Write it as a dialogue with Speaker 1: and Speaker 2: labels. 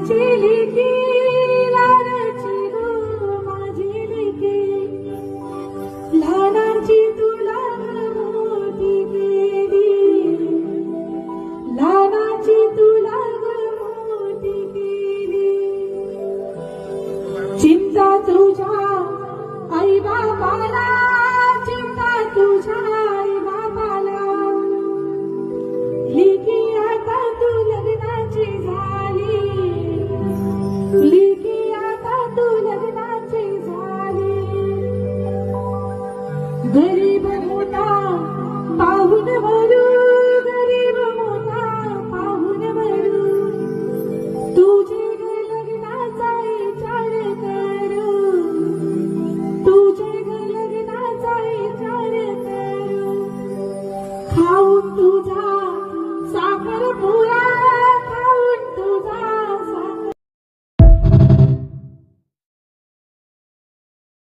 Speaker 1: माझी लेकी लाडाची गो माझी लेकी लहानाची तुला मोठी केली लहानाची तुला मोठी केली चिंता तुझ्या आई बाबाला चिंता तुझ्या आई बाबाला लेकी आता तू लग्नाची झाली लेकी आता तू लग्नाची झाली गरीब मोठा पाहून भरू गरीब मोठा पाहून भरू तुझे लग्नाचा विचार करू तुझे लग्नाचा विचार करू खाऊन तुझा साखर पुडा खाऊन तुझा